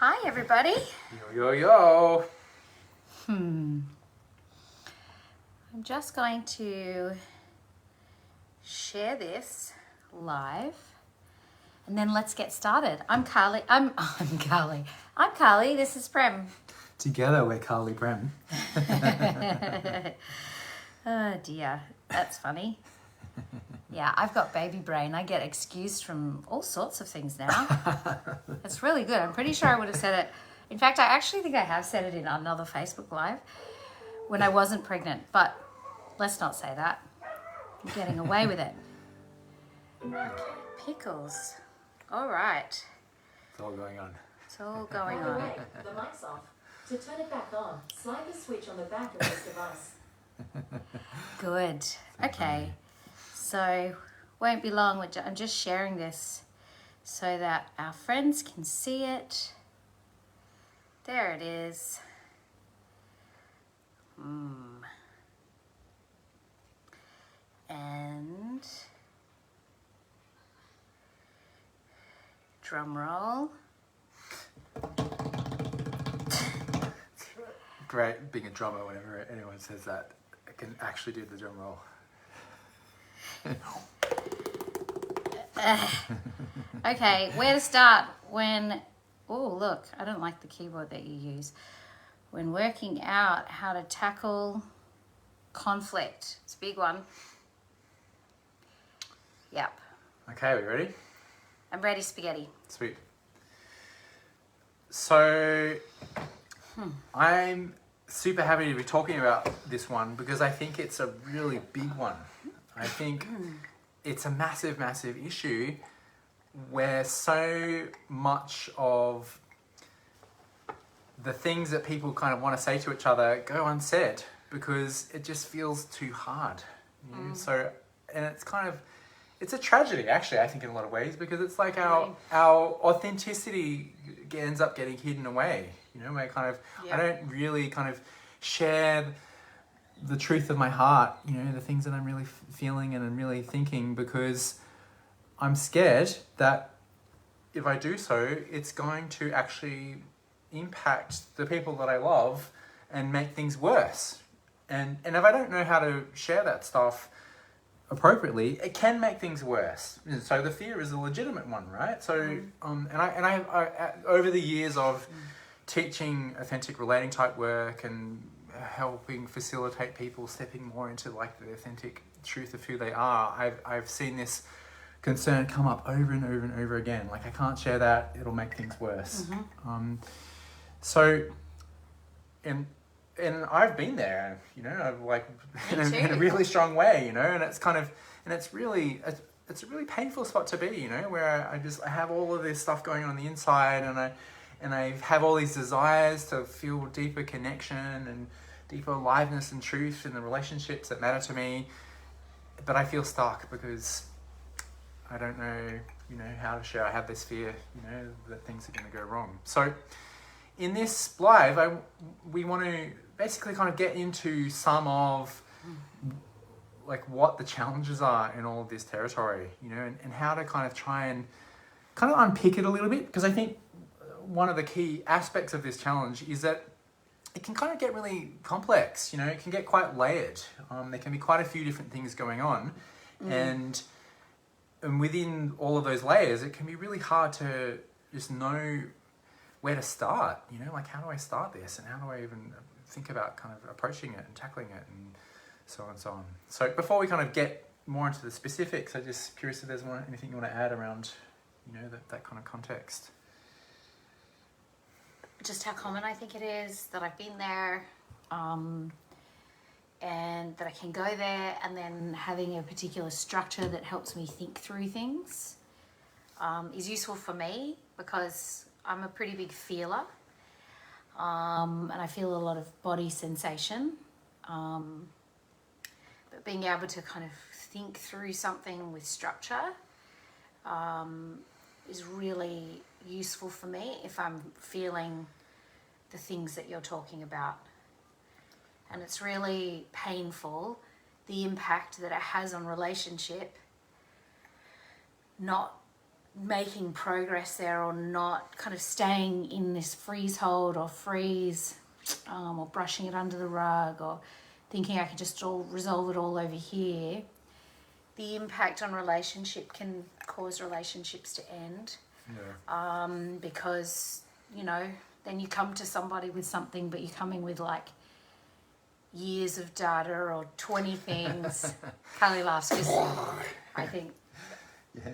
Hi everybody. Yo, yo, yo. I'm just going to share this live and then let's get started. I'm Carly. I'm Carly. I'm Carly. This is Prem. Together we're Carly Prem. Oh dear, that's funny. Yeah, I've got baby brain. I get excused from all sorts of things now. It's really good. I'm pretty sure I would have said it. In fact, I actually think I have said it in another Facebook Live when I wasn't pregnant, but let's not say that. I'm getting away with it. Okay, pickles. All right. It's all going on. It's all going on. The mic's off. To turn it back on, slide the switch on the back of this device. Good. Okay. So, won't be long. I'm just sharing this so that our friends can see it. There it is. And drum roll. Great being a drummer whenever anyone says that. I can actually do the drum roll. Okay, where to start when... Oh, look, I don't like the keyboard that you use. When working out how to tackle conflict. It's a big one. Yep. Okay, we ready? I'm ready, spaghetti. Sweet. So, I'm super happy to be talking about this one because I think it's a really big one. I think it's a massive, massive issue where so much of the things that people kind of want to say to each other go unsaid because it just feels too hard. You know? So, and it's kind of, it's a tragedy actually, I think in a lot of ways, because it's like our authenticity ends up getting hidden away. You know, I kind of, I don't really kind of share the truth of my heart, you know, the things that I'm really feeling and I'm really thinking because I'm scared that if I do so, it's going to actually impact the people that I love and make things worse. And if I don't know how to share that stuff appropriately, it can make things worse. So the fear is a legitimate one, right? So, and I over the years of teaching authentic relating type work and helping facilitate people stepping more into like the authentic truth of who they are, I've seen this concern come up over and over and over again. Like, I can't share that, it'll make things worse. So, and I've been there, you know, I've like in a really strong way, you know, and it's kind of, and it's a really painful spot to be, you know, where I have all of this stuff going on the inside, and I have all these desires to feel deeper connection and deeper aliveness and truth in the relationships that matter to me, but I feel stuck because I don't know, you know, how to share. I have this fear, you know, that things are going to go wrong. So in this live, we want to basically kind of get into some of like what the challenges are in all of this territory, you know, and how to kind of try and kind of unpick it a little bit, because I think one of the key aspects of this challenge is that it can kind of get really complex, you know, it can get quite layered. There can be quite a few different things going on, and within all of those layers, it can be really hard to just know where to start, you know, like how do I start this and how do I even think about kind of approaching it and tackling it and so on and so on. So before we kind of get more into the specifics, I'm just curious if there's anything you want to add around, you know, that kind of context. Just how common I think it is, that I've been there, and that I can go there, and then having a particular structure that helps me think through things is useful for me because I'm a pretty big feeler, and I feel a lot of body sensation, but being able to kind of think through something with structure is really useful for me if I'm feeling the things that you're talking about. And it's really painful, the impact that it has on relationship, not making progress there or not, kind of staying in this freeze hold or freeze, or brushing it under the rug or thinking I could just all resolve it all over here, the impact on relationship can cause relationships to end. Yeah. Because, you know, then you come to somebody with something, but you're coming with like years of data or 20 things. Carly laughs because I think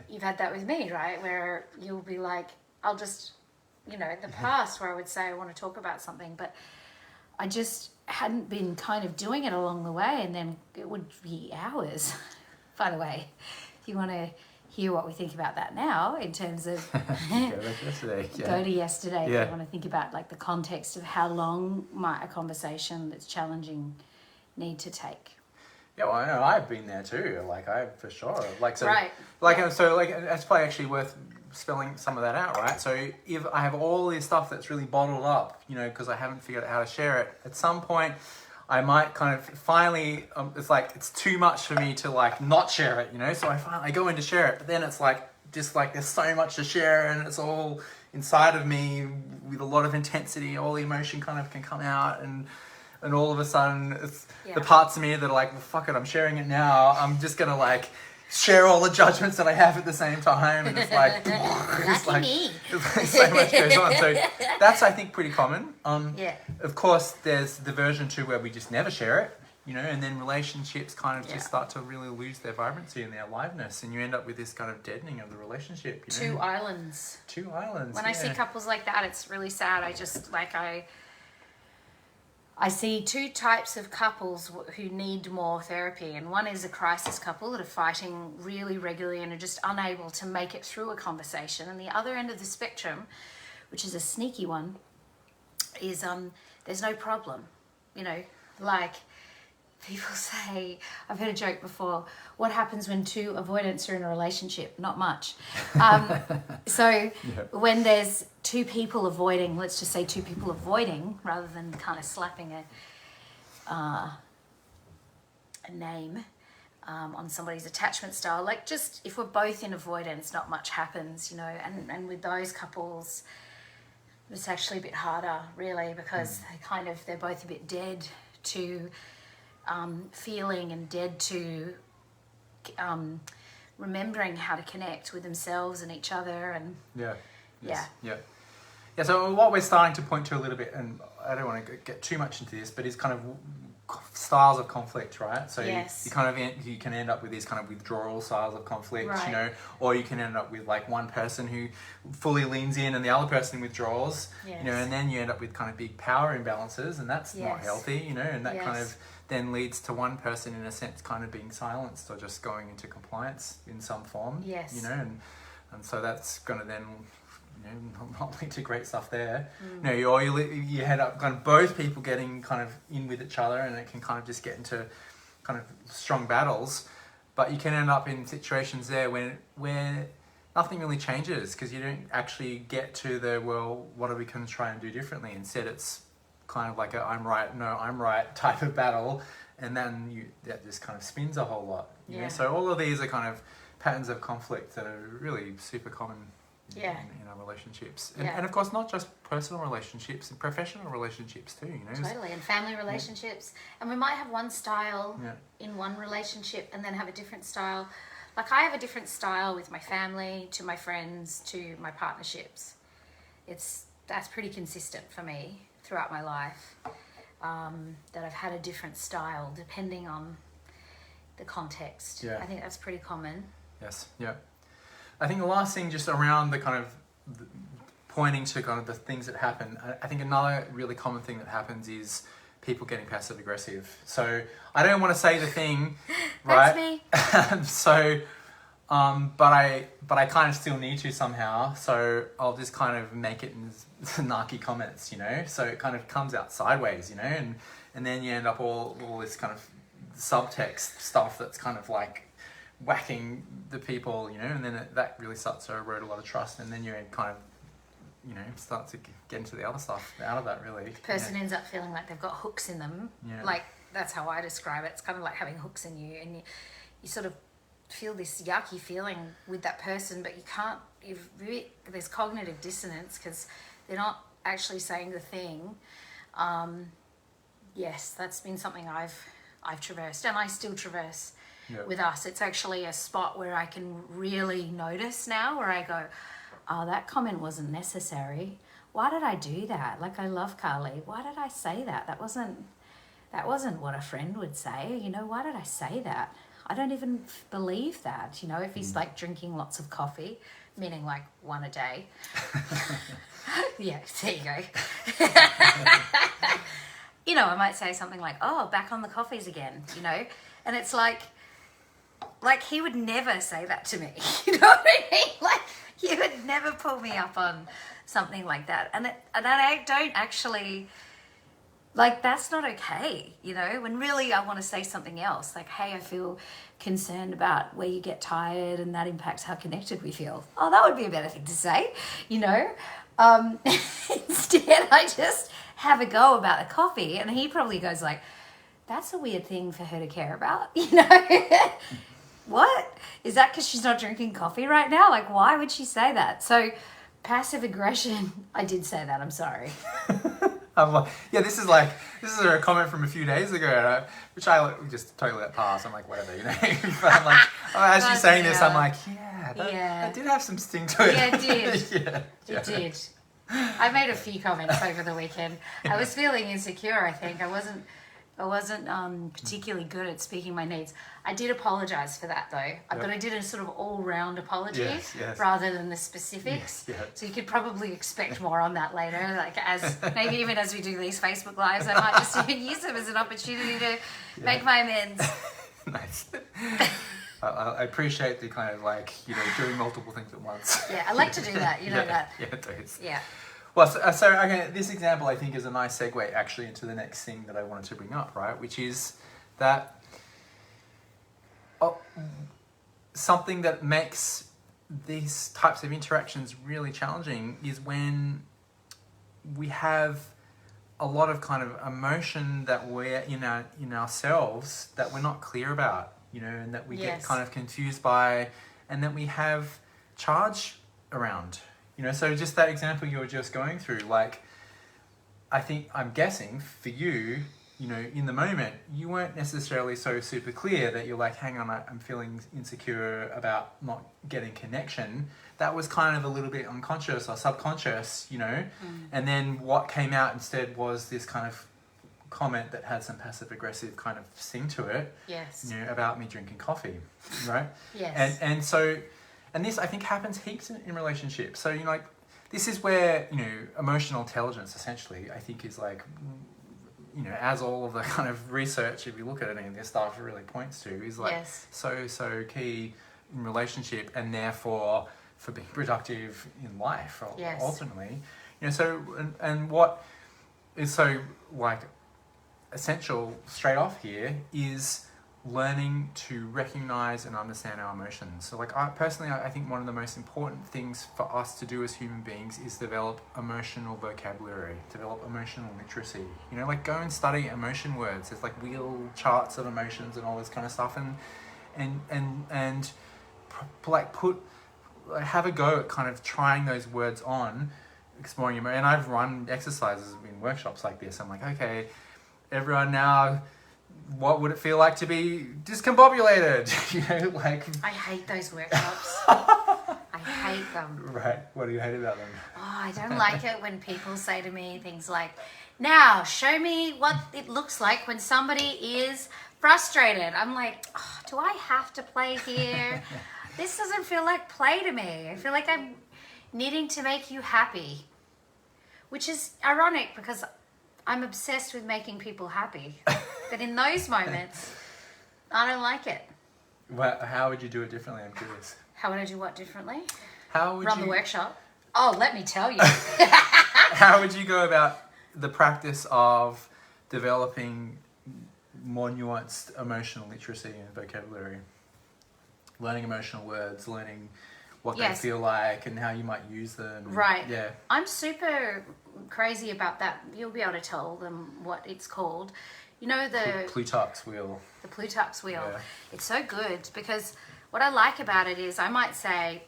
you've had that with me, right? Where you'll be like, I'll just, you know, in the past where I would say I want to talk about something, but I just hadn't been kind of doing it along the way, and then it would be hours. By the way, if you want to hear what we think about that now in terms of go to yesterday if you want to think about like the context of how long might a conversation that's challenging need to take. Yeah, well, I know I've been there too. Like I for sure. Like so. Right. Like so. Like it's probably actually worth spelling some of that out, right? So if I have all this stuff that's really bottled up, you know, because I haven't figured out how to share it, at some point I might kind of finally, it's like it's too much for me to like not share it, you know. So I go in to share it, but then it's like just like there's so much to share, and it's all inside of me with a lot of intensity. All the emotion kind of can come out, and all of a sudden it's the parts of me that are like, well, fuck it, I'm sharing it now. I'm just gonna like share all the judgments that I have at the same time, and it's like, it's like so much goes on. So that's, I think, pretty common. Of course, there's the version 2 where we just never share it, you know, and then relationships kind of just start to really lose their vibrancy and their aliveness, and you end up with this kind of deadening of the relationship. You know? Two islands. When I see couples like that, it's really sad. I see two types of couples who need more therapy, and one is a crisis couple that are fighting really regularly and are just unable to make it through a conversation. And the other end of the spectrum, which is a sneaky one, is there's no problem. You know, like people say, I've heard a joke before, what happens when two avoidants are in a relationship? Not much. When there's two people avoiding, let's just say two people avoiding, rather than kind of slapping a name on somebody's attachment style, like just if we're both in avoidance, not much happens, you know, and with those couples, it's actually a bit harder, really, because they're both a bit dead to feeling and dead to remembering how to connect with themselves and each other. And so what we're starting to point to a little bit, and I don't want to get too much into this, but is kind of styles of conflict, right? So you can end up with these kind of withdrawal styles of conflict, you know, or you can end up with like one person who fully leans in and the other person withdraws, you know, and then you end up with kind of big power imbalances, and that's not healthy, you know, and that kind of then leads to one person in a sense kind of being silenced or just going into compliance in some form, you know, and so that's going to then, you know, not lead to great stuff there. You know, you head up kind of both people getting kind of in with each other, and it can kind of just get into kind of strong battles, but you can end up in situations there where nothing really changes because you don't actually get to the, well, what are we going to try and do differently? Instead, it's kind of like a I'm right type of battle, and then that just kind of spins a whole lot. You know? So all of these are kind of patterns of conflict that are really super common in our relationships. And of course, not just personal relationships, and professional relationships too, you know. Totally, and family relationships. And we might have one style in one relationship and then have a different style. Like I have a different style with my family, to my friends, to my partnerships. That's pretty consistent for me throughout my life, that I've had a different style depending on the context. I think that's pretty common. I think the last thing, just around the kind of pointing to kind of the things that happen, I think another really common thing that happens is people getting passive aggressive. So I don't want to say the thing, right? That's me. So, but I kind of still need to somehow. So I'll just kind of make it in snarky comments, you know. So it kind of comes out sideways, you know, and then you end up all this kind of subtext stuff that's kind of like whacking the people, you know, and then that really starts to erode a lot of trust, and then you kind of, you know, start to get into the other stuff out of that, really. The person ends up feeling like they've got hooks in them. Like, that's how I describe it. It's kind of like having hooks in you, and you sort of feel this yucky feeling with that person, but you can't, there's cognitive dissonance because they're not actually saying the thing. Yes, that's been something I've traversed, and I still traverse with us. It's actually a spot where I can really notice now, where I go, oh, that comment wasn't necessary. Why did I do that? Like, I love Carly. Why did I say that? That wasn't what a friend would say. You know, why did I say that? I don't even believe that. You know, if he's like drinking lots of coffee, meaning like one a day. Yeah, there you go. You know, I might say something like, oh, back on the coffees again, you know? And it's like he would never say that to me. You know what I mean? Like, he would never pull me up on something like that. And I don't actually, like, that's not okay, you know? When really I want to say something else, like, hey, I feel concerned about where you get tired and that impacts how connected we feel. Oh, that would be a better thing to say, you know? Instead, I just have a go about the coffee, and he probably goes like, that's a weird thing for her to care about, you know? What? Is that because she's not drinking coffee right now? Like, why would she say that? So, passive aggression, I did say that, I'm sorry. I'm like, yeah, this is a comment from a few days ago, which I just totally let pass. I'm like, whatever, you know. But I'm like, as you're saying this, I'm like, that did have some sting to it. Yeah, it did. It did. I made a few comments over the weekend. I was feeling insecure, I think. I wasn't particularly good at speaking my needs. I did apologise for that, though. But I did a sort of all-round apology rather than the specifics. Yes. So you could probably expect more on that later. Like, maybe even as we do these Facebook Lives, I might just even use them as an opportunity to make my amends. Nice. I appreciate the kind of, like, you know, doing multiple things at once. Yeah, I like to do that. You know that. Yeah, it is. Yeah. Well, so okay, this example I think is a nice segue actually into the next thing that I wanted to bring up, right? Which is that something that makes these types of interactions really challenging is when we have a lot of kind of emotion that we're in ourselves that we're not clear about, you know, and that we get kind of confused by, and that we have charge around. You know, so just that example you were just going through, like, I'm guessing for you, you know, in the moment, you weren't necessarily so super clear that you're like, hang on, I'm feeling insecure about not getting connection. That was kind of a little bit unconscious or subconscious, you know, and then what came out instead was this kind of comment that had some passive aggressive kind of sting to it. Yes. You know, about me drinking coffee, right? Yes. And this, I think, happens heaps in relationships. So, you know, like, this is where, you know, emotional intelligence, essentially, I think is like, you know, as all of the kind of research, if you look at any of this stuff, it really points to, is like so key in relationship, and therefore for being productive in life, ultimately. You know, so, and what is so, like, essential straight off here is learning to recognize and understand our emotions. So, like, I think one of the most important things for us to do as human beings is develop emotional vocabulary, develop emotional literacy. You know, like, go and study emotion words. There's like wheel charts of emotions and all this kind of stuff, and have a go at kind of trying those words on, exploring your and I've run exercises in workshops like this. I'm like, okay, everyone now, what would it feel like to be discombobulated? You know, like... I hate those workshops. I hate them. Right. What do you hate about them? Oh, I don't like it when people say to me things like, now, show me what it looks like when somebody is frustrated. I'm like, oh, do I have to play here? This doesn't feel like play to me. I feel like I'm needing to make you happy. Which is ironic because I'm obsessed with making people happy. But in those moments, I don't like it. Well, how would you do it differently? I'm curious. How would I do what differently? How would Run the workshop? Oh, let me tell you. How would you go about the practice of developing more nuanced emotional literacy and vocabulary? Learning emotional words, learning what they feel like and how you might use them. Right. Yeah. I'm super crazy about that. You'll be able to tell them what it's called. You know, the Plutarch's wheel. The Plutarch's wheel. Yeah. It's so good because What I like about it is I might say,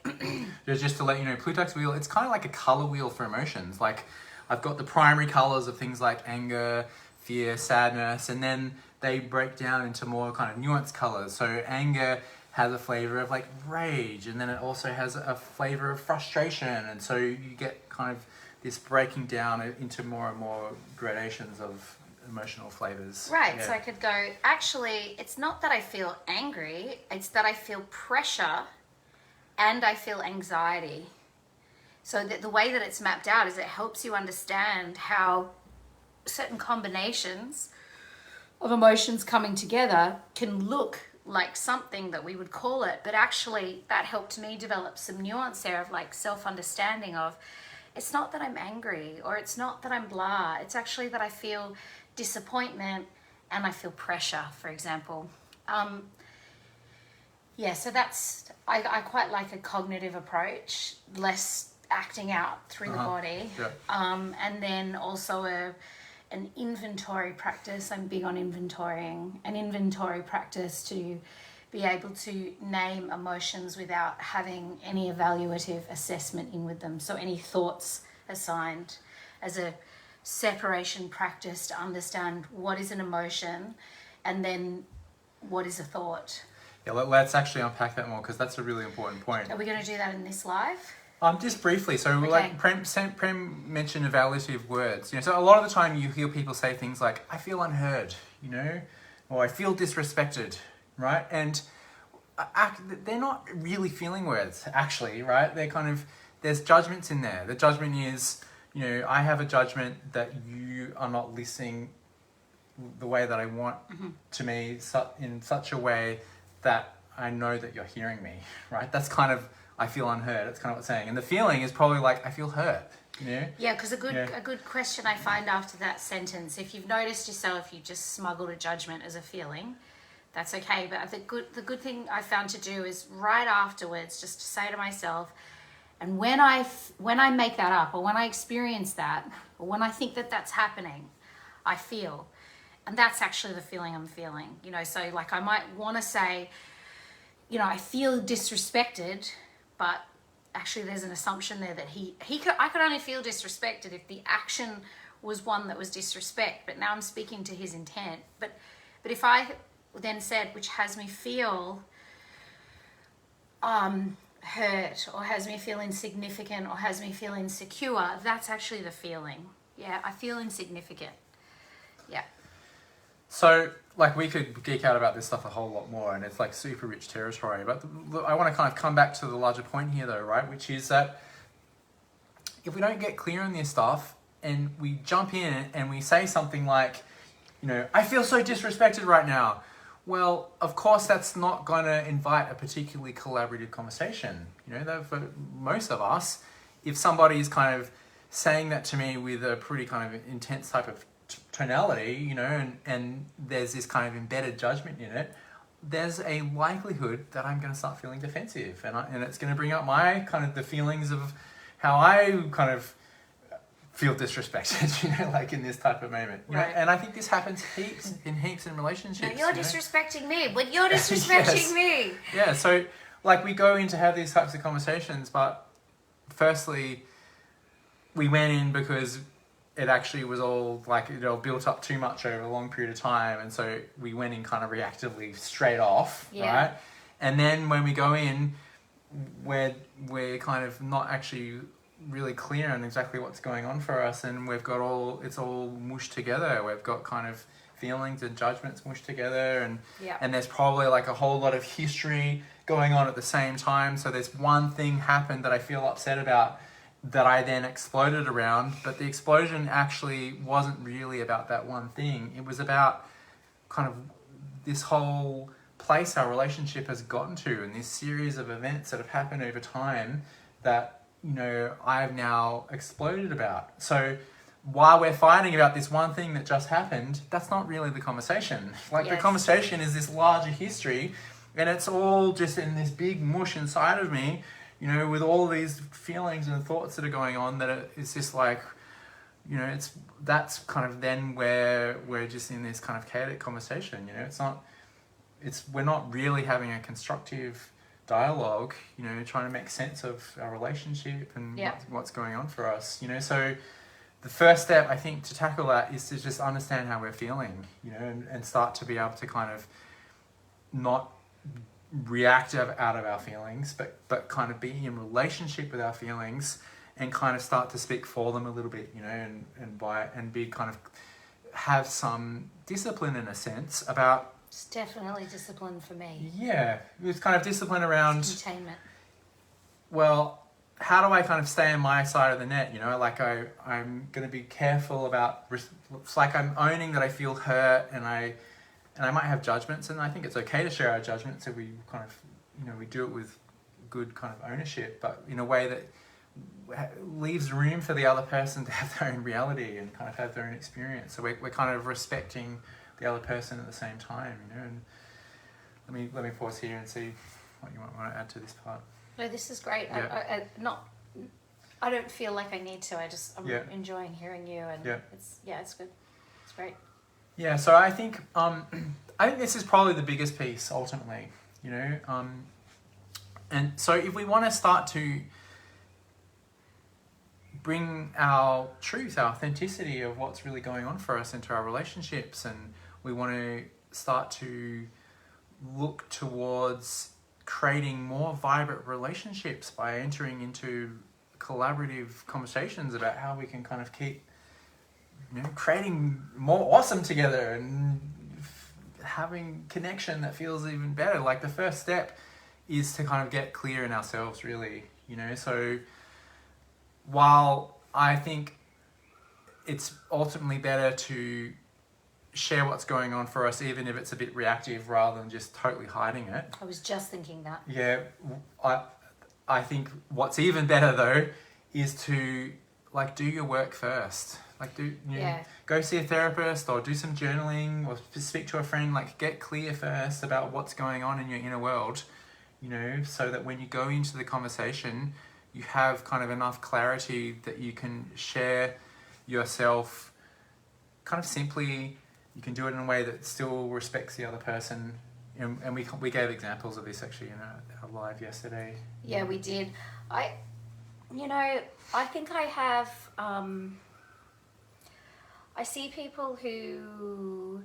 Just to let you know, Plutarch's wheel, it's kind of like a color wheel for emotions. Like, I've got the primary colors of things like anger, fear, sadness, and then they break down into more kind of nuanced colors. So anger has a flavor of like rage, and then it also has a flavor of frustration, and so you get kind of this breaking down into more and more gradations of emotional flavors. right, Yeah. so I could go, actually, it's not that I feel angry, it's that I feel pressure and I feel anxiety. So the way that it's mapped out is it helps you understand how certain combinations of emotions coming together can look like something that we would call it, but actually that helped me develop some nuance there of like self-understanding of, it's not that I'm angry or it's not that I'm blah, it's actually that I feel disappointment and I feel pressure, for example. Yeah, so that's, I quite like a cognitive approach, less acting out through the body. Yeah. And then also an inventory practice. I'm big on inventorying. An inventory practice to be able to name emotions without having any evaluative assessment in with them. So any thoughts assigned as a separation practice to understand what is an emotion and then what is a thought. Yeah, let's actually unpack that more, because that's a really important point. Are we going to do that in this live? Just briefly, so Okay. like Prem mentioned evaluative words. So a lot of the time you hear people say things like, I feel unheard, or I feel disrespected, right? And they're not really feeling words, actually, right? They're kind of, there's judgments in there. The judgment is, I have a judgment that you are not listening the way that I want to me, in such a way that I know that you're hearing me, right? That's kind of, I feel unheard. That's kind of what it's saying. And the feeling is probably like, I feel hurt, Yeah, because a good question I find after that sentence, if you've noticed yourself, you just smuggled a judgment as a feeling, that's okay. But the good thing I found to do is right afterwards, just to say to myself, and when I make that up, or when I experience that, or when I think that that's happening, I feel. And that's actually the feeling I'm feeling. So like I might want to say, I feel disrespected, but actually there's an assumption there that I could only feel disrespected if the action was one that was disrespect, but now I'm speaking to his intent. But if I then said, which has me feel hurt, or has me feel insignificant, or has me feel insecure, that's actually the feeling. Yeah, I feel insignificant. Yeah. So, like, we could geek out about this stuff a whole lot more, and it's like super rich territory. But I want to kind of come back to the larger point here, though, right? Which is that if we don't get clear on this stuff and we jump in and we say something like, I feel so disrespected right now. Well, of course, that's not going to invite a particularly collaborative conversation. For most of us, if somebody is kind of saying that to me with a pretty kind of intense type of tonality, and there's this kind of embedded judgment in it, there's a likelihood that I'm going to start feeling defensive, and it's going to bring up my kind of the feelings of how I kind of feel disrespected, like in this type of moment. Right. And I think this happens heaps in relationships. No, you're disrespecting me, but you're disrespecting Yes. me. Yeah, so like we go in to have these types of conversations, but firstly, we went in because it actually was all like, built up too much over a long period of time, and so we went in kind of reactively straight off, right? And then when we go in, we're kind of not actually really clear on exactly what's going on for us, and it's all mushed together. We've got kind of feelings and judgments mushed together, and there's probably like a whole lot of history going on at the same time. So there's one thing happened that I feel upset about that I then exploded around, but the explosion actually wasn't really about that one thing. It was about kind of this whole place our relationship has gotten to, and this series of events that have happened over time that, I've now exploded about. So while we're fighting about this one thing that just happened, that's not really the conversation. The conversation is this larger history, and it's all just in this big mush inside of me, with all these feelings and thoughts that are going on, that it's just like, that's kind of then where we're just in this kind of chaotic conversation. We're not really having a constructive dialogue, you know, trying to make sense of our relationship and Yeah. what's going on for us, you know. So the first step, I think, to tackle that is to just understand how we're feeling, you know, and start to be able to kind of not react out of our feelings, but kind of be in relationship with our feelings and kind of start to speak for them a little bit, you know, and be kind of have some discipline in a sense about. It's definitely discipline for me. Yeah, it's kind of discipline around. Containment. Well, how do I kind of stay on my side of the net, you know, like I'm going to be careful about, it's like I'm owning that I feel hurt and I might have judgments, and I think it's okay to share our judgments if we kind of, you know, we do it with good kind of ownership, but in a way that leaves room for the other person to have their own reality and kind of have their own experience. So we're kind of respecting the other person at the same time, you know. And let me pause here and see what you might want to add to this part. No, this is great. Yeah. I don't feel like I need to. I'm Yeah. enjoying hearing you, and Yeah. it's good. It's great. Yeah, so I think this is probably the biggest piece ultimately, you know. And so if we want to start to bring our truth, our authenticity of what's really going on for us into our relationships, and we want to start to look towards creating more vibrant relationships by entering into collaborative conversations about how we can kind of keep, you know, creating more awesome together and having connection that feels even better. Like the first step is to kind of get clear in ourselves, really, you know. So while I think it's ultimately better to share what's going on for us, even if it's a bit reactive, rather than just totally hiding it. I was just thinking that. Yeah, I think what's even better though is to like do your work first. Like go see a therapist or do some journaling or speak to a friend. Like get clear first about what's going on in your inner world, you know, so that when you go into the conversation, you have kind of enough clarity that you can share yourself kind of simply. You can do it in a way that still respects the other person. And we gave examples of this actually in our live yesterday. Yeah, we did. I think I have, I see people who,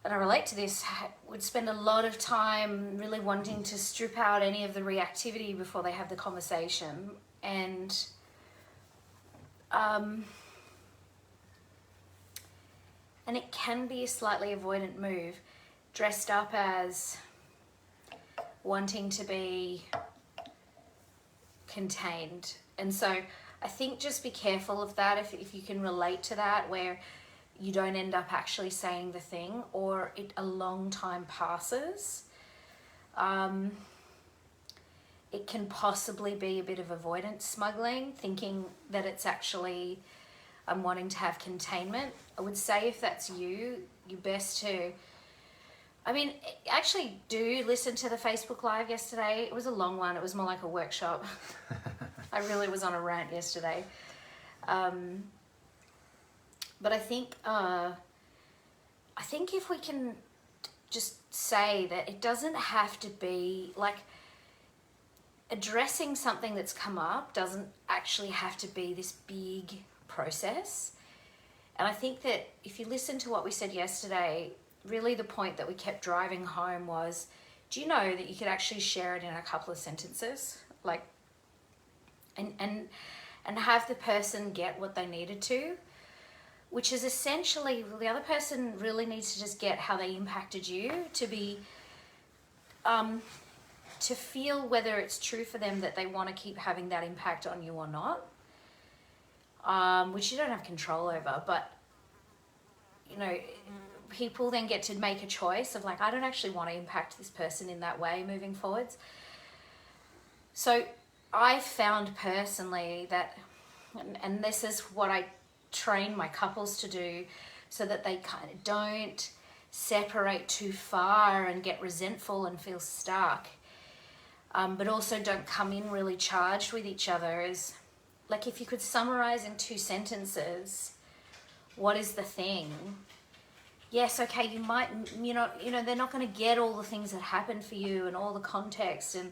and I relate to this, would spend a lot of time really wanting to strip out any of the reactivity before they have the conversation. And it can be a slightly avoidant move, dressed up as wanting to be contained. And so I think just be careful of that if you can relate to that, where you don't end up actually saying the thing, or a long time passes. It can possibly be a bit of avoidance smuggling, thinking that it's actually I'm wanting to have containment. I would say if that's you best to, actually do listen to the Facebook Live yesterday. It was a long one. It was more like a workshop. I really was on a rant yesterday. But I think if we can just say that it doesn't have to be like addressing something that's come up doesn't actually have to be this big process. And I think that if you listen to what we said yesterday, really the point that we kept driving home was, do you know that you could actually share it in a couple of sentences? Like, and have the person get what they needed to, which is essentially the other person really needs to just get how they impacted you, to be, to feel whether it's true for them that they want to keep having that impact on you or not. Which you don't have control over, but you know, people then get to make a choice of like, I don't actually want to impact this person in that way moving forwards. So I found personally that, and this is what I train my couples to do, so that they kind of don't separate too far and get resentful and feel stuck, but also don't come in really charged with each other, is like, if you could summarize in 2 sentences, what is the thing? yes, okay, you might, they're not going to get all the things that happen for you and all the context and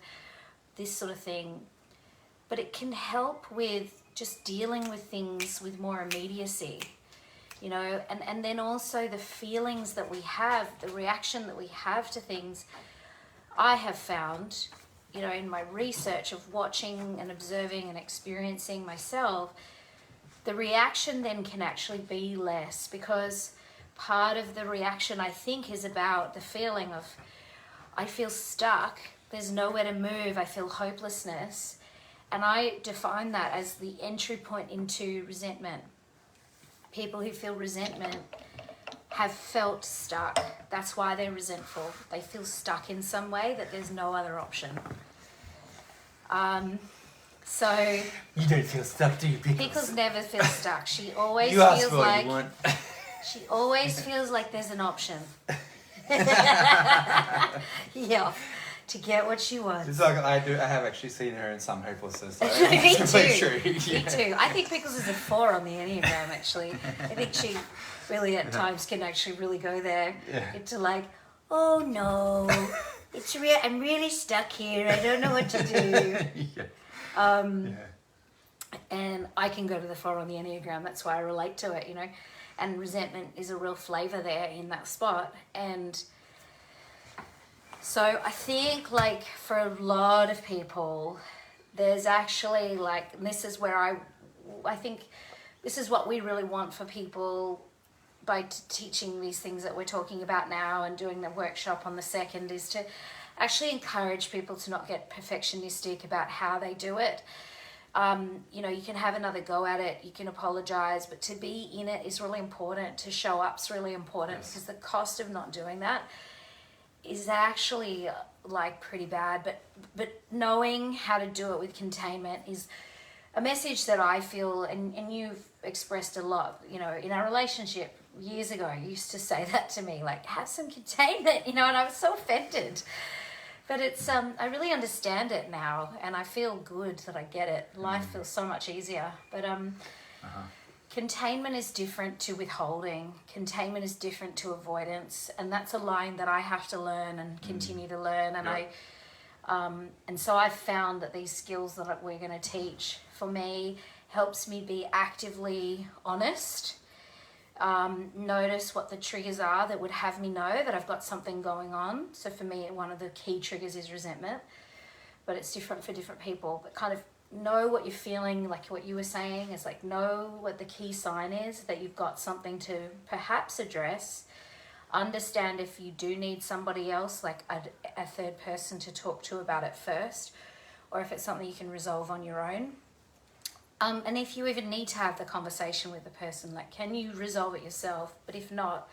this sort of thing. But it can help with just dealing with things with more immediacy, and then also the feelings that we have, the reaction that we have to things. I have found, in my research of watching and observing and experiencing myself, the reaction then can actually be less, because part of the reaction, I think, is about the feeling of, I feel stuck, there's nowhere to move, I feel hopelessness. And I define that as the entry point into resentment. People who feel resentment have felt stuck. That's why they're resentful. They feel stuck in some way, that there's no other option. So You don't feel stuck, do you, Pickles? Pickles never feels stuck. She always You asked feels for what like you want. she always feels like there's an option. Yeah, to get what she wants. It's like I have actually seen her in some hopelessness. So Me it's too. true. Me too. I think Pickles is a 4 on the Enneagram, actually. I think she really at times can actually really go there into like, oh no, I'm really stuck here. I don't know what to do. And I can go to the 4 on the Enneagram. That's why I relate to it, And resentment is a real flavor there in that spot. And so I think, like, for a lot of people, there's actually, like, and this is where I think this is what we really want for people by teaching these things that we're talking about now and doing the workshop on the 2nd, is to actually encourage people to not get perfectionistic about how they do it. You can have another go at it, you can apologize, but to be in it is really important. To show up's really important, because the cost of not doing that is actually like pretty bad. But knowing how to do it with containment is a message that I feel, and you've expressed a lot, in our relationship years ago. You used to say that to me, like, have some containment, and I was so offended. But it's, I really understand it now, and I feel good that I get it. Life feels so much easier. But containment is different to withholding. Containment is different to avoidance. And that's a line that I have to learn and continue to learn. And and so I've found that these skills that we're going to teach, for me, helps me be actively honest. Notice what the triggers are that would have me know that I've got something going on. So for me, one of the key triggers is resentment, but it's different for different people. But kind of know what you're feeling, like what you were saying, is like, know what the key sign is that you've got something to perhaps address. Understand if you do need somebody else, like a third person to talk to about it first, or if it's something you can resolve on your own. And if you even need to have the conversation with the person, like, can you resolve it yourself? But if not,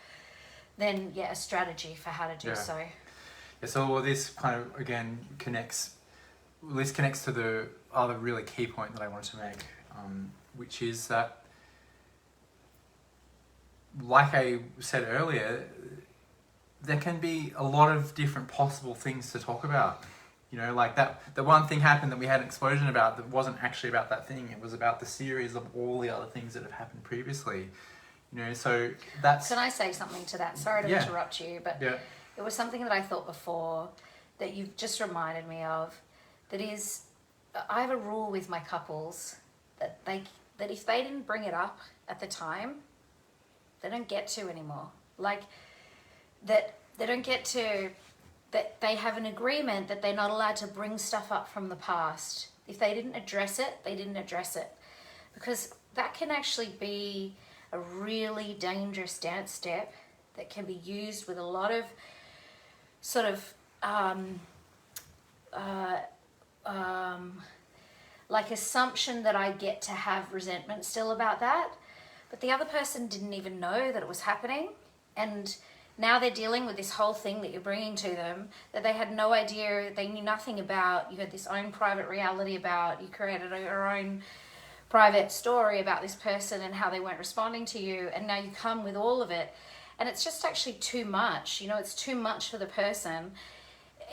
then a strategy for how to do so. Yeah, so this kind of, again, connects to the other really key point that I wanted to make, which is that, like I said earlier, there can be a lot of different possible things to talk about. Like the one thing happened that we had an explosion about that wasn't actually about that thing. It was about the series of all the other things that have happened previously. So that's... Can I say something to that? Sorry to interrupt you, but it was something that I thought before that you've just reminded me of. That is, I have a rule with my couples that if they didn't bring it up at the time, they don't get to anymore. Like, that they don't get to... that they have an agreement that they're not allowed to bring stuff up from the past. If they didn't address it, they didn't address it. Because that can actually be a really dangerous dance step that can be used with a lot of sort of like assumption that I get to have resentment still about that. But the other person didn't even know that it was happening. And now they're dealing with this whole thing that you're bringing to them that they had no idea, they knew nothing about. You had this own private reality about, you created your own private story about this person and how they weren't responding to you, and now you come with all of it. And it's just actually too much, it's too much for the person.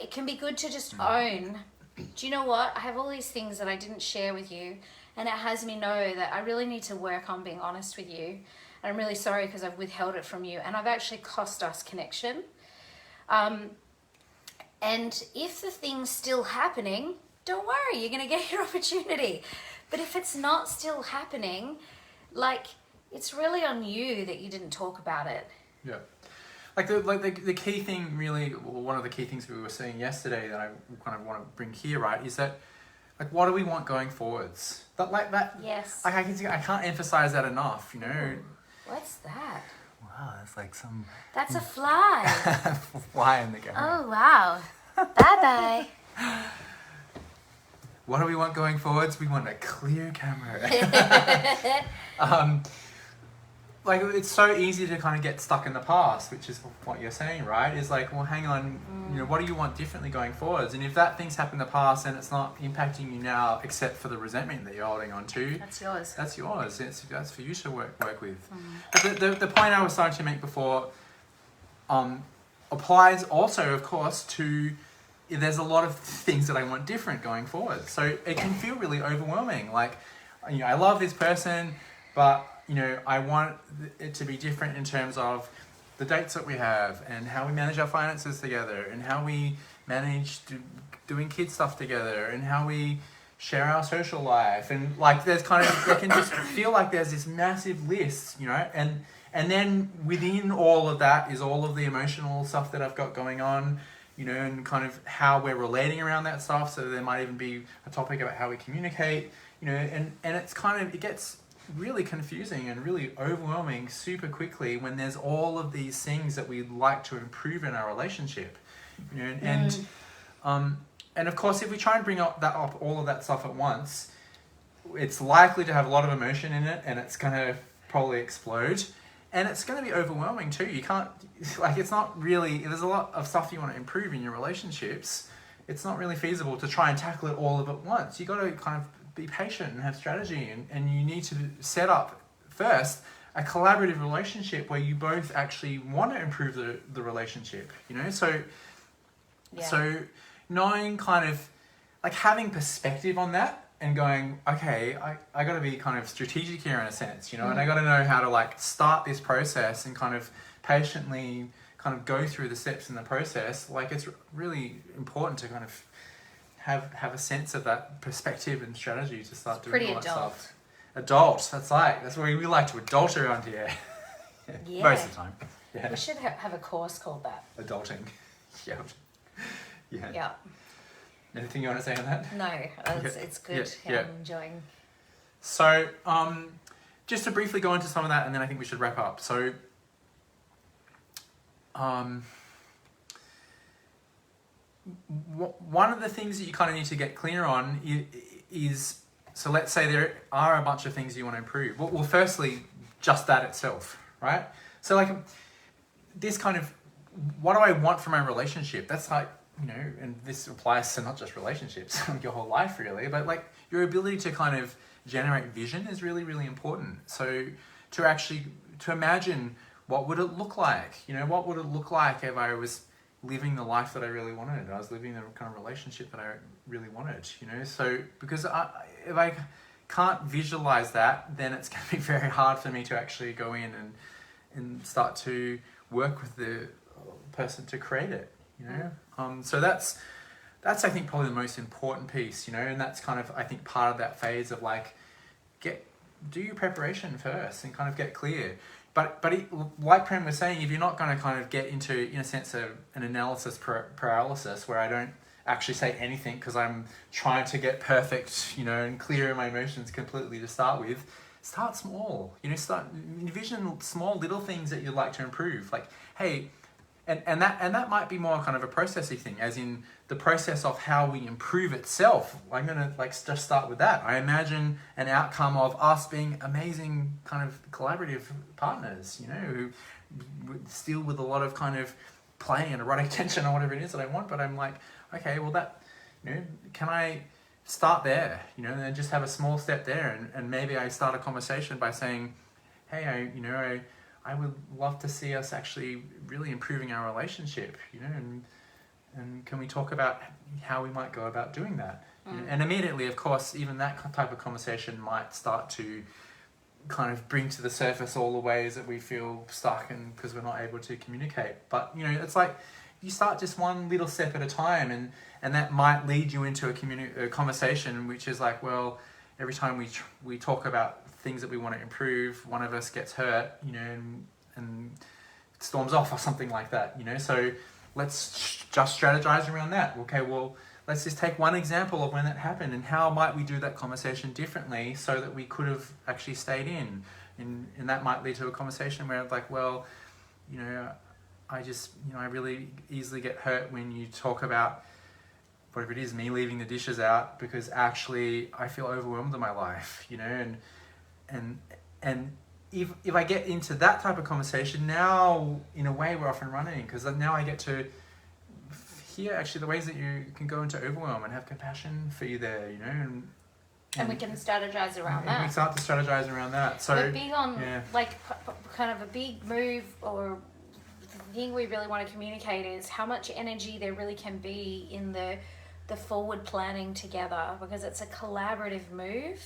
It can be good to just own, do you know what? I have all these things that I didn't share with you, and it has me know that I really need to work on being honest with you. And I'm really sorry because I've withheld it from you, and I've actually cost us connection. And if the thing's still happening, don't worry, you're going to get your opportunity. But if it's not still happening, like, it's really on you that you didn't talk about it. Yeah. The key thing really, well, one of the key things we were saying yesterday that I kind of want to bring here, right, is that, like, what do we want going forwards? Yes. I can't emphasize that enough, you know. What's that? Wow, that's like some That's a fly. fly in the camera. Oh, wow. Bye-bye. What do we want going forwards? We want a clear camera. Like, it's so easy to kind of get stuck in the past, which is what you're saying, right? Is like, well, hang on, you know, what do you want differently going forwards? And if that thing's happened in the past and it's not impacting you now, except for the resentment that you're holding on to, That's yours. that's yours. That's for you to work with. But the point I was starting to make before applies also, of course, to, there's a lot of things that I want different going forward. So it can feel really overwhelming. Like, you know, I love this person, but, you know, I want it to be different in terms of the dates that we have and how we manage our finances together and how we manage doing kid stuff together and how we share our social life. And like, there's kind of, it can just feel like there's this massive list, you know, and then within all of that is all of the emotional stuff that I've got going on, you know, and kind of how we're relating around that stuff. So there might even be a topic about how we communicate, you know, and it's kind of, it gets really confusing and really overwhelming super quickly when there's all of these things that we'd like to improve in our relationship, you know, and of course, if we try and bring up all of that stuff at once, it's likely to have a lot of emotion in it, and it's going to probably explode, and it's going to be overwhelming too. You can't, like, it's not really, there's a lot of stuff you want to improve in your relationships. It's not really feasible to try and tackle it all of it once. You got to kind of be patient and have strategy, and you need to set up first a collaborative relationship where you both actually want to improve the relationship, you know. So knowing, kind of like having perspective on that and going, okay, I got to be kind of strategic here in a sense, you know, and I got to know how to like start this process and kind of patiently kind of go through the steps in the process. Like, it's really important to kind of have a sense of that perspective and strategy to start doing all that stuff. Adult, that's what we like to adult around here. Yeah. Most of the time. Yeah. We should have a course called that. Adulting. Yeah. Yeah. Yeah. Anything you want to say on that? No, it's good. Yeah. I'm enjoying. So, just to briefly go into some of that, and then I think we should wrap up. So, one of the things that you kind of need to get clear on is, so let's say there are a bunch of things you want to improve. Well, firstly, just that itself, right? So like, this kind of, what do I want from my relationship? That's like, you know, and this applies to not just relationships, your whole life really, but like your ability to kind of generate vision is really, really important. So to imagine, what would it look like? You know, what would it look like if I was living the life that I really wanted? I was living the kind of relationship that I really wanted, you know? So, because if I can't visualize that, then it's going to be very hard for me to actually go in and start to work with the person to create it, you know? So that's I think probably the most important piece, you know, and that's kind of, I think, part of that phase of like, do your preparation first and kind of get clear. But like Prem was saying, if you're not going to kind of get into, in a sense, of an analysis paralysis where I don't actually say anything because I'm trying to get perfect, you know, and clear in my emotions completely to start with, start small. You know, envision small little things that you'd like to improve. Like, hey, and that might be more kind of a processy thing, as in the process of how we improve itself. I'm going to like just start with that. I imagine an outcome of us being amazing kind of collaborative partners, you know, who still with a lot of kind of play and erotic tension or whatever it is that I want, but I'm like, okay, well that, you know, can I start there, you know, and just have a small step there, and maybe I start a conversation by saying, hey, I would love to see us actually really improving our relationship, you know, and can we talk about how we might go about doing that? You know, and immediately, of course, even that type of conversation might start to kind of bring to the surface all the ways that we feel stuck and because we're not able to communicate. But, you know, it's like you start just one little step at a time, and that might lead you into a conversation which is like, well, every time we talk about things that we want to improve, one of us gets hurt, you know, and storms off or something like that, you know. So let's just strategize around that. Okay, well, let's just take one example of when that happened and how might we do that conversation differently so that we could have actually stayed in. And that might lead to a conversation where it's like, well, you know, I really easily get hurt when you talk about whatever it is, me leaving the dishes out, because actually I feel overwhelmed in my life, you know, and if I get into that type of conversation, now in a way we're off and running, because now I get to hear actually the ways that you can go into overwhelm and have compassion for you there, you know, and we can strategize around and that. we start to strategize around that. So we're big on yeah. like kind of a big move, or the thing we really want to communicate is how much energy there really can be in the forward planning together, because it's a collaborative move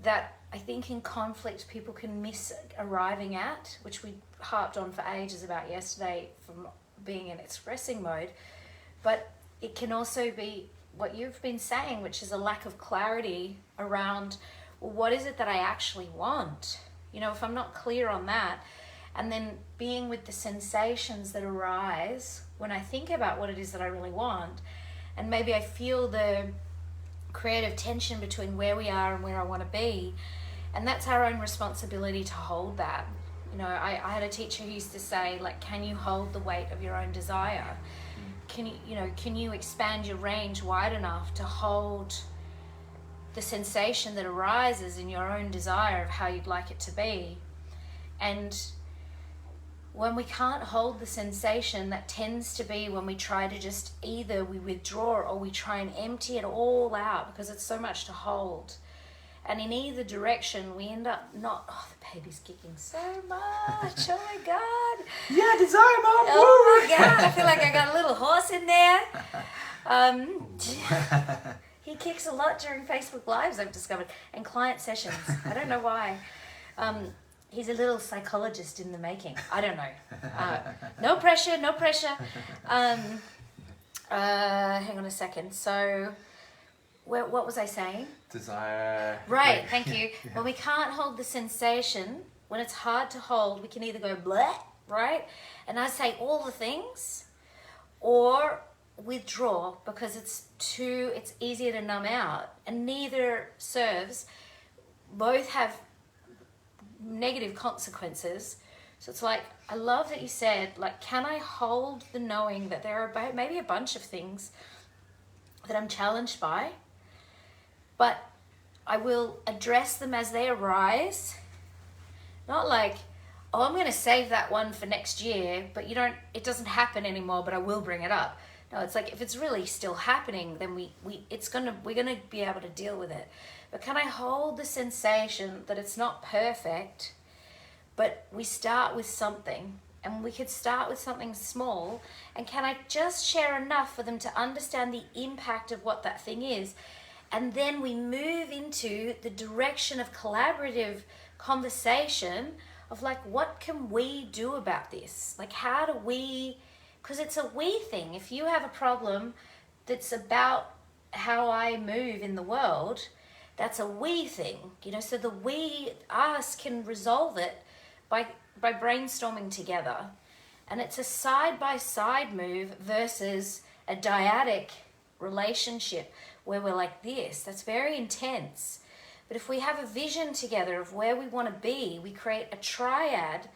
that I think in conflict people can miss arriving at, which we harped on for ages about yesterday from being in expressing mode. But it can also be what you've been saying, which is a lack of clarity around, well, what is it that I actually want? You know, if I'm not clear on that, and then being with the sensations that arise when I think about what it is that I really want, and maybe I feel the creative tension between where we are and where I want to be, and that's our own responsibility to hold that. You know, I had a teacher who used to say, like, can you hold the weight of your own desire? Can you expand your range wide enough to hold the sensation that arises in your own desire of how you'd like it to be? And when we can't hold the sensation, that tends to be when we try to just either we withdraw or we try and empty it all out, because it's so much to hold. And in either direction, we end up not, oh, the baby's kicking so much. Oh my God. Yeah, desire, Mom. Oh my God. I feel like I got a little horse in there. He kicks a lot during Facebook Lives, I've discovered, and client sessions. I don't know why. He's a little psychologist in the making. I don't know. No pressure, no pressure. Hang on a second. So, what was I saying? Desire. Right, thank you. When we can't hold the sensation, when it's hard to hold, we can either go bleh, right? And I say all the things, or withdraw, because it's easier to numb out, and neither serves. Both have negative consequences. So it's like, I love that you said, like, can I hold the knowing that there are maybe a bunch of things that I'm challenged by, but I will address them as they arise. Not like, oh, I'm going to save that one for next year, but it doesn't happen anymore, but I will bring it up. No, it's like, if it's really still happening, then we're going to be able to deal with it. But can I hold the sensation that it's not perfect, but we start with something, and we could start with something small, and can I just share enough for them to understand the impact of what that thing is? And then we move into the direction of collaborative conversation of like, what can we do about this? Like, how do we, because it's a we thing. If you have a problem that's about how I move in the world, that's a we thing, you know, so the we, us, can resolve it by brainstorming together. And it's a side-by-side move versus a dyadic relationship where we're like this. That's very intense. But if we have a vision together of where we want to be, we create a triad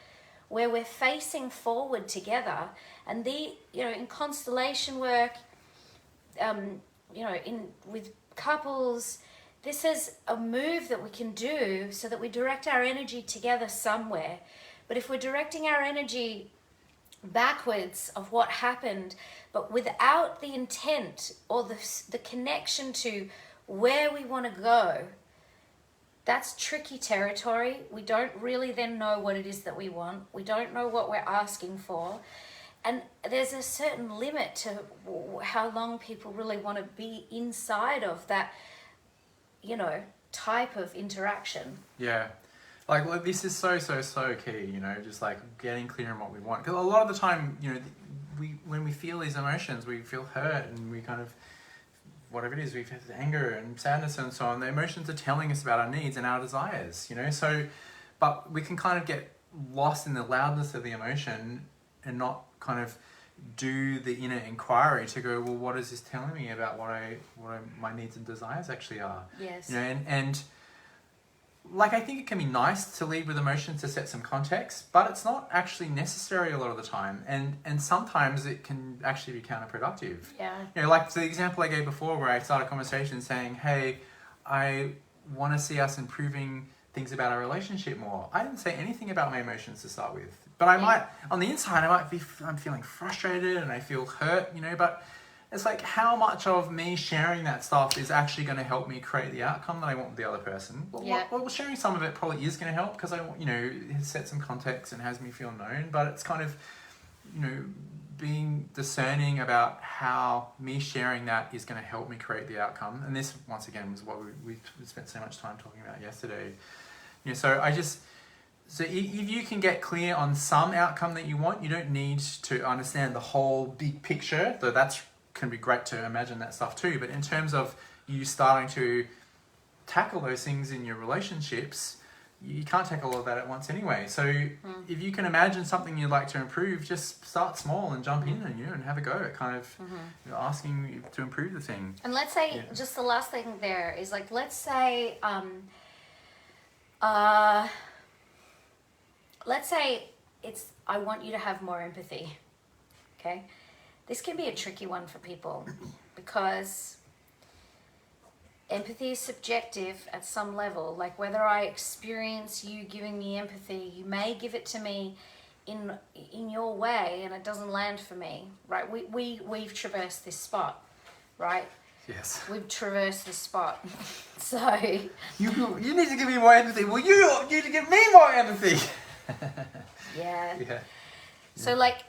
where we're facing forward together. And in constellation work, with couples, this is a move that we can do so that we direct our energy together somewhere. But if we're directing our energy backwards of what happened, but without the intent or the connection to where we want to go, that's tricky territory. We don't really then know what it is that we want. We don't know what we're asking for. And there's a certain limit to how long people really want to be inside of that, type of interaction. Yeah. Like this is so key, you know, just like getting clear on what we want. Because a lot of the time, you know, when we feel these emotions, we feel hurt and we kind of, whatever it is, we've had anger and sadness and so on. The emotions are telling us about our needs and our desires, you know. So, but we can kind of get lost in the loudness of the emotion and not kind of do the inner inquiry to go, well, what is this telling me about what my needs and desires actually are? Yes. You know, and like I think it can be nice to lead with emotions to set some context, but it's not actually necessary a lot of the time, and sometimes it can actually be counterproductive. Yeah. You know, like the example I gave before, where I started a conversation saying, "Hey, I want to see us improving things about our relationship more." I didn't say anything about my emotions to start with, but I might, on the inside, I'm feeling frustrated and I feel hurt, you know, but it's like, how much of me sharing that stuff is actually going to help me create the outcome that I want with the other person? Well, sharing some of it probably is going to help because you know, it sets some context and has me feel known, but it's kind of, you know, being discerning about how me sharing that is going to help me create the outcome. And this, once again, was what we spent so much time talking about yesterday. You know, so if you can get clear on some outcome that you want, you don't need to understand the whole big picture, though that's can be great to imagine that stuff too. But in terms of you starting to tackle those things in your relationships, you can't tackle all of that at once anyway. So if you can imagine something you'd like to improve, just start small and jump in and have a go at kind of asking you to improve the thing. And let's say, just the last thing there is like, let's say it's, I want you to have more empathy, okay? This can be a tricky one for people because empathy is subjective at some level. Like whether I experience you giving me empathy, you may give it to me in your way and it doesn't land for me, right? We've traversed this spot, right? Yes. We've traversed this spot. So you need to give me more empathy. Well, you need to give me more empathy. yeah. So Yeah. like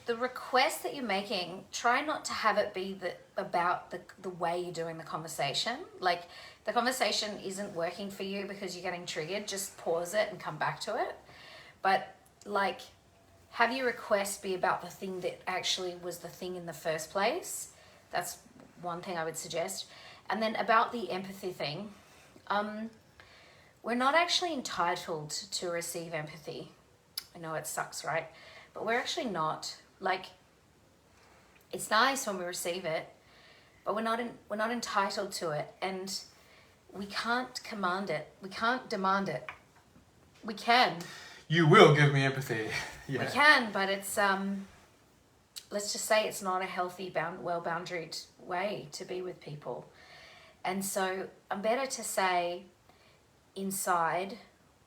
the request that you're making, try not to have it be about the way you're doing the conversation. Like the conversation isn't working for you because you're getting triggered, just pause it and come back to it. But like have your request be about the thing that actually was the thing in the first place. That's one thing I would suggest. And then about the empathy thing, we're not actually entitled to receive empathy. I know it sucks, right? But we're actually not. Like, it's nice when we receive it, but we're not entitled to it, and we can't command it. We can't demand it. We can. You will give me empathy. Yeah. We can, but it's let's just say it's not a healthy, well-boundaried way to be with people. And so I'm better to say inside,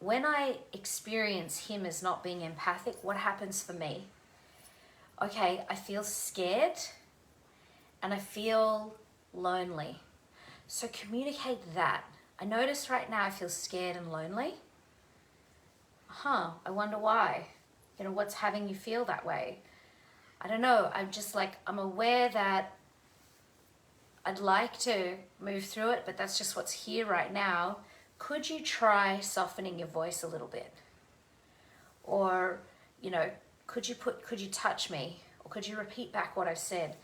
when I experience him as not being empathic, what happens for me? Okay, I feel scared and I feel lonely. So communicate that. I notice right now I feel scared and lonely. I wonder why. You know, what's having you feel that way? I don't know. I'm aware that I'd like to move through it, but that's just what's here right now. Could you try softening your voice a little bit? Or, you know, could you touch me? Or could you repeat back what I've said?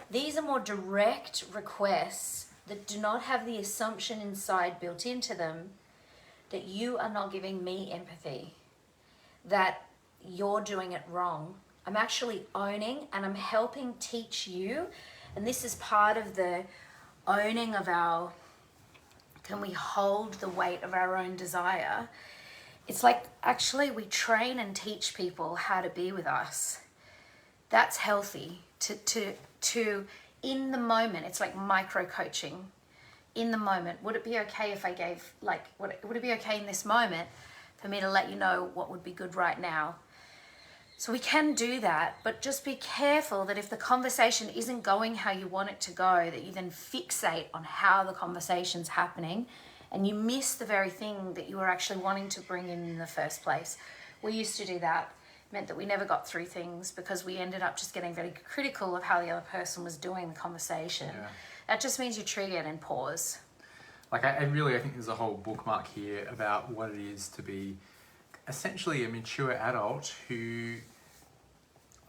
These are more direct requests that do not have the assumption inside built into them that you are not giving me empathy, that you're doing it wrong. I'm actually owning and I'm helping teach you. And this is part of the owning of our, can we hold the weight of our own desire? It's like actually we train and teach people how to be with us. That's healthy to in the moment. It's like micro coaching. In the moment, would it be okay if I gave would it be okay in this moment for me to let you know what would be good right now? So we can do that, but just be careful that if the conversation isn't going how you want it to go, that you then fixate on how the conversation's happening and you miss the very thing that you were actually wanting to bring in the first place. We used to do that. It meant that we never got through things because we ended up just getting very critical of how the other person was doing the conversation. Yeah. That just means you trigger it and pause. like I think there's a whole bookmark here about what it is to be essentially a mature adult who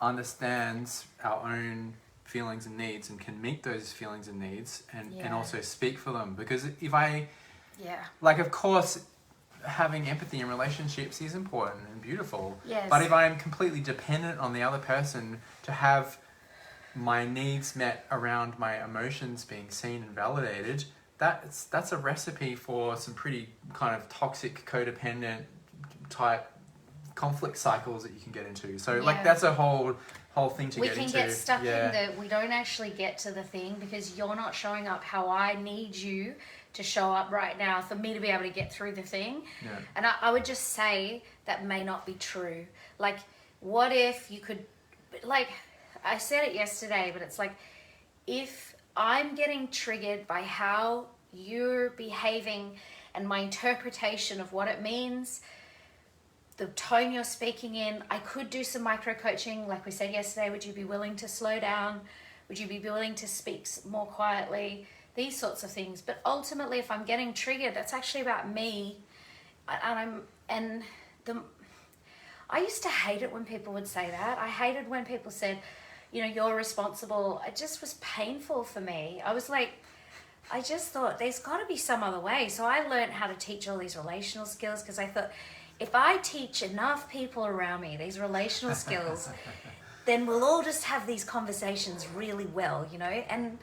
understands our own feelings and needs and can meet those feelings and needs and Yeah. also speak for them. Because if Yeah. like, of course, having empathy in relationships is important and beautiful. Yes. But if I'm completely dependent on the other person to have my needs met around my emotions being seen and validated, that's a recipe for some pretty kind of toxic, codependent type conflict cycles that you can get into. So like Yeah. that's a whole thing to We get can into. get stuck Yeah. in the, we don't actually get to the thing because you're not showing up how I need you to show up right now for me to be able to get through the thing. Yeah. And I would just say that may not be true. Like, what if you could, like, I said it yesterday, but it's like, if I'm getting triggered by how you're behaving and my interpretation of what it means, the tone you're speaking in, I could do some micro coaching. Like we said yesterday, would you be willing to slow down? Would you be willing to speak more quietly? These sorts of things. But ultimately, if I'm getting triggered, that's actually about me. I used to hate it when people would say that. I hated when people said, you know, you're responsible. It just was painful for me. I was like, I just thought there's got to be some other way. So I learned how to teach all these relational skills because I thought, if I teach enough people around me these relational skills, then we'll all just have these conversations really well, you know? And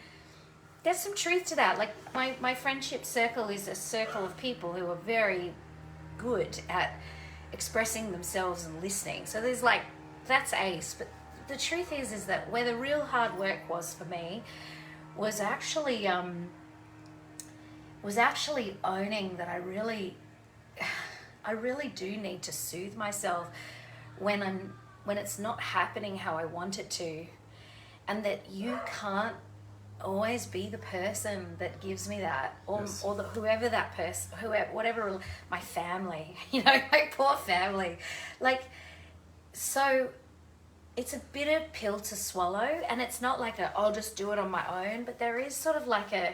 there's some truth to that. Like my friendship circle is a circle of people who are very good at expressing themselves and listening. So there's like, that's ace. But the truth is that where the real hard work was for me was actually owning that I really do need to soothe myself when it's not happening how I want it to, and that you can't always be the person that gives me that, or Yes. or whoever that person, whatever, my family, you know, my poor family, like, so it's a bitter pill to swallow, and it's not like I'll just do it on my own, but there is sort of like a,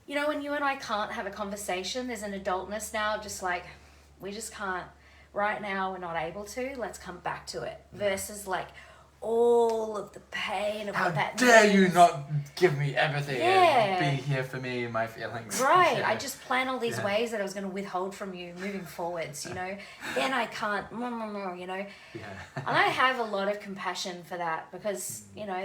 you know, when you and I can't have a conversation, there's an adultness now, just like, we just can't, right now we're not able to, let's come back to it, versus like all of the pain of How what that dare means. you not give me everything Yeah. and be here for me and my feelings. Right, Yeah. I just plan all these Yeah. ways that I was going to withhold from you moving forwards, you know, then I can't, you know, Yeah. and I have a lot of compassion for that because, you know,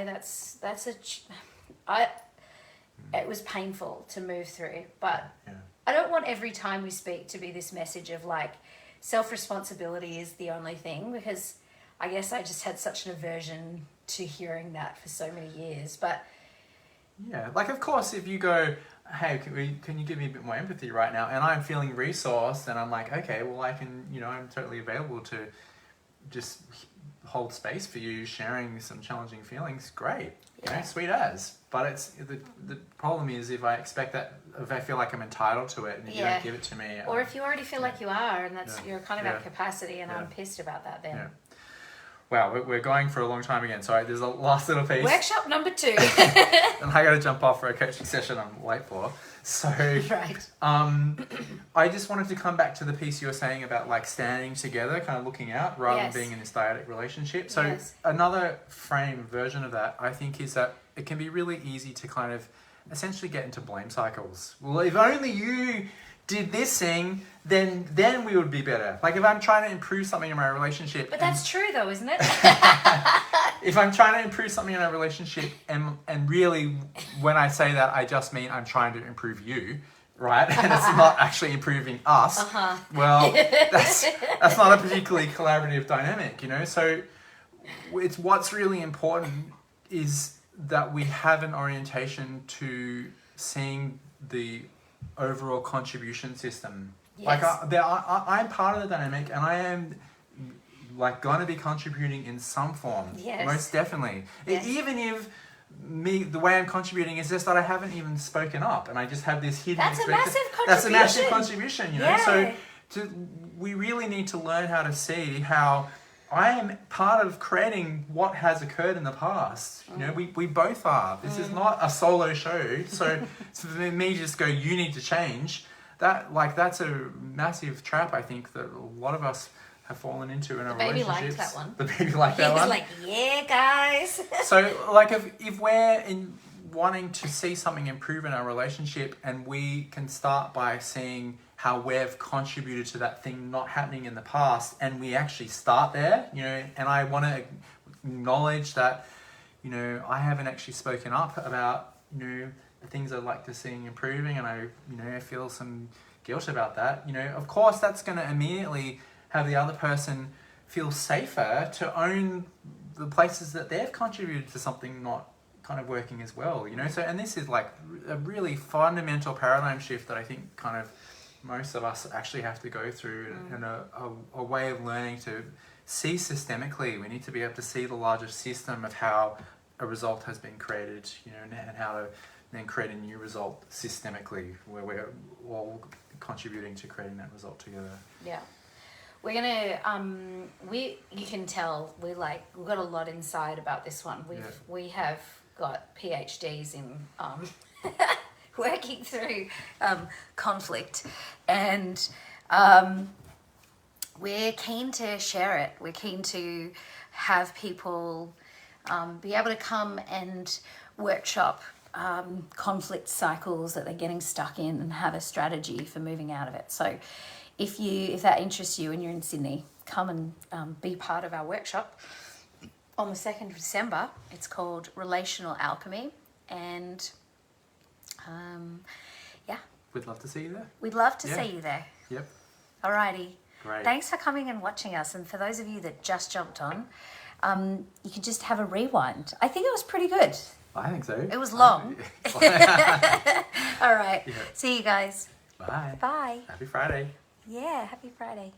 it was painful to move through, but Yeah. I don't want every time we speak to be this message of like self-responsibility is the only thing, because I guess I just had such an aversion to hearing that for so many years. But Yeah, like of course if you go, hey, can you give me a bit more empathy right now? And I'm feeling resourced and I'm like, okay, well I can, you know, I'm totally available to just hold space for you sharing some challenging feelings. Great, you know, Yeah. sweet as. But it's the problem is if I expect that, if I feel like I'm entitled to it and you Yeah. don't give it to me. or if you already feel like you are, and that's Yeah. you're kind of Yeah. at capacity, and Yeah. I'm pissed about that then. Yeah. Wow, we're going for a long time again. Sorry, there's a last little piece. Workshop number 2. And I got to jump off for a coaching session I'm late for. So, Right. I just wanted to come back to the piece you were saying about like standing together, kind of looking out rather Yes. than being in this dyadic relationship. So Yes. another frame version of that, I think, is that it can be really easy to kind of essentially get into blame cycles. Well, if only you did this thing, then we would be better. Like if I'm trying to improve something in my relationship. But and- that's true though, isn't it? if I'm trying to improve something in a relationship, and really when I say that, I just mean I'm trying to improve you, right? And it's not actually improving us. Uh-huh. Well, that's not a particularly collaborative dynamic, you know? So it's what's really important is that we have an orientation to seeing the overall contribution system. Yes. Like I'm part of the dynamic, and I am like going to be contributing in some form. Yes. Most definitely. Yes. Even if the way I'm contributing is just that I haven't even spoken up, and I just have this hidden. That's a massive That's a massive contribution. contribution, you know. Yeah. So we really need to learn how to see how I am part of creating what has occurred in the past. You know, we both are. This is not a solo show. So for me to just go, you need to change, that's a massive trap, I think, that a lot of us have fallen into in our baby relationships. liked that one. The baby liked that He was one. like, yeah, guys. So, like, if we're in wanting to see something improve in our relationship, and we can start by seeing how we've contributed to that thing not happening in the past, and we actually start there, you know, and I want to acknowledge that, you know, I haven't actually spoken up about, you know, the things I'd like to see improving, and I, you know, feel some guilt about that. You know, of course, that's going to immediately have the other person feel safer to own the places that they've contributed to something not kind of working as well, you know. So, and this is like a really fundamental paradigm shift that I think kind of most of us actually have to go through, and a way of learning to see systemically. We need to be able to see the larger system of how a result has been created, you know, and how to then create a new result systemically, where we're all contributing to creating that result together. Yeah. We're gonna you can tell we've got a lot inside about this one. We have got PhDs in working through conflict, and we're keen to share it. We're keen to have people be able to come and workshop conflict cycles that they're getting stuck in, and have a strategy for moving out of it. So if that interests you and you're in Sydney, come and be part of our workshop on the 2nd of December. It's called Relational Alchemy, and We'd love to see you there. we'd love to see you there. Yep. Alrighty. Great. Thanks for coming and watching us, and for those of you that just jumped on, you can just have a rewind. I think it was pretty good. I think so. It was long. All right. Yeah. See you guys. Bye. Bye. Happy Friday. Yeah, happy Friday.